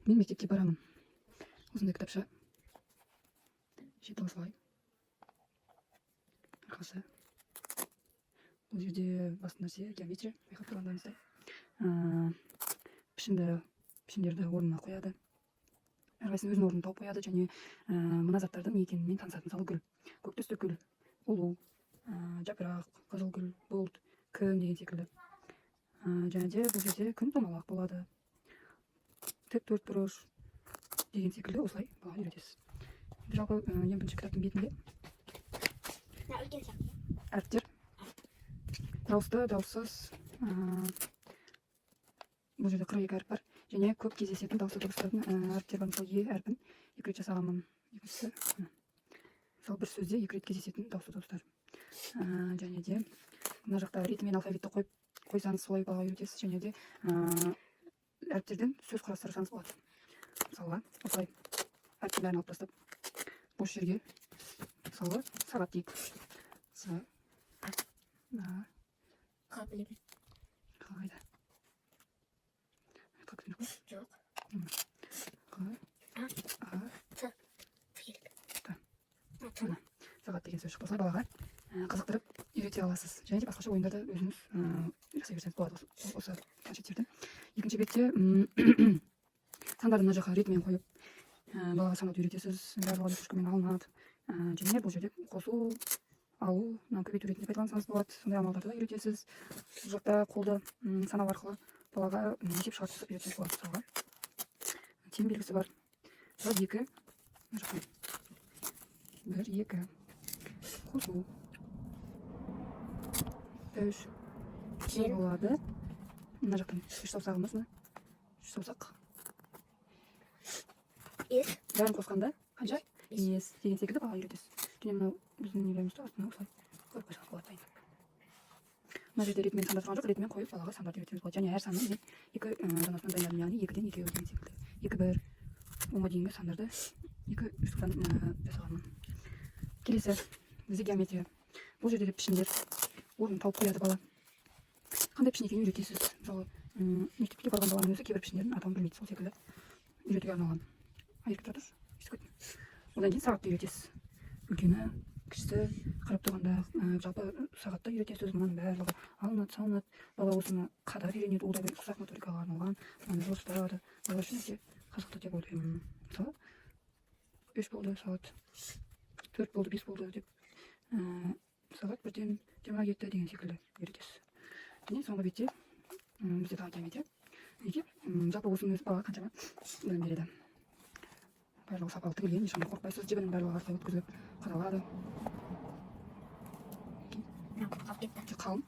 Мен мектепке барамын. Осындай кітапша. Жеті осылай. Арқасы. Бұл жерде басты нәрсе геометрия. Байқап тұрғандарыңыздай. Пішіндерді орнына қояды. Әрқайсының өзінің орнын тауып қояды және мына заттардың не екенін танысады. Мысалы гүл, көк түсті гүл, ұлу, жапырақ, қызыл гүл, бұлт, күн деген секілді. Және де бұл жерде күн домалақ болады. Тік төртбұрыш деген секілді осылай балаға үйретесіз. Жалпы ең бірінші кітаптың бетінде әріптер дауысты, дауыссыз. Бұл жерде 42 әріп бар. Және көп кездесетін дауысты дыбыстардың әріптер бар. Мысалы е әрпін 2 рет жасағанмын. Мысалы бір сөзде 2 рет кездесетін дауысты дыбыстар. Және де мына жақта ритммен алфавитті қойсаңыз солай балаға үйретесіз. Және де әріптерден сөз құрастырсаңыз болады. Мысалға осылай әріптің бәрін алып тастап бос жерге мысалы сағат дейік. Қайда? Жоқ. Сағат деген сөз шықпаса балаға қызықтырып үйрете аласыз. Және де басқаша ойындарды өзіңіз жасай берсеңіз болады осы планшеттерді. Екінші бетте сандарды мына жаққа ритммен қойып балаға санауды үйретесіз. Барлығы шашкамен алынады. Және бұл жерде қосу, алу, көбейту ретінде пайдалансаңыз болады. Сондай амалдарды үйретесіз. Бұл жақта қолды санау арқылы балаға есеп шығарып үйретсеңіз болады. Мысалға тең белгісі бар. 1, 2 қосу 3 тең болады. Мына жақтан 3 саусағымыз, 3 саусақ. Бәрін қосқанда қанша? Ес деген секілді балаға үйретесіз. Және мынау біздің нелерімізді астына осылай қойып қойсаңыз болады. Мына жерде ретмен санда тұрған жоқ, ретмен қойып балаға сандарды үйретсеңіз болады. Және әр санның 2 данасынан дайындадым, яғни 2-ден 2 деген секілді. 2, 1, 10-ға дейінгі сандарды 2 үштіктен жасағанмын. Келесі бізде геометрия. Бұл жерде де пішіндер орнын тауып қояды бала. Қандай пішін екенін үйретесіз. Мысалы мектепке барған баланың өзі кейбір пішіндерін атауын білмейді, сол секілді үйретуге арналған. Еркек тұра тұр. Одан кейін сағатты үйретесіз. Үлкені, кішісі қарап тұрғанда жалпы сағатты үйретесіз. Мұның барлығы алынады, салынады. Бала осыны қадап үйренеді. Ол да бір ұсақ моторикаға арналған. Оны жоспарады. Бала үшін өте қызықты деп ойлаймын. Мысалы 3 болды сағат, 4 болды, 5 болды деп сағат 1-ден 20-ға кетті деген секілді үйретесіз. Және соңғы бетте бізде тағы геометрия. Неге? Жалпы осының өзі балаға қаншама білім береді. Барлығы сапалы тігілген, ешқандай қорықпайсыз. Жібінің барлығы артқа өткізіліп қаралады. Қалың.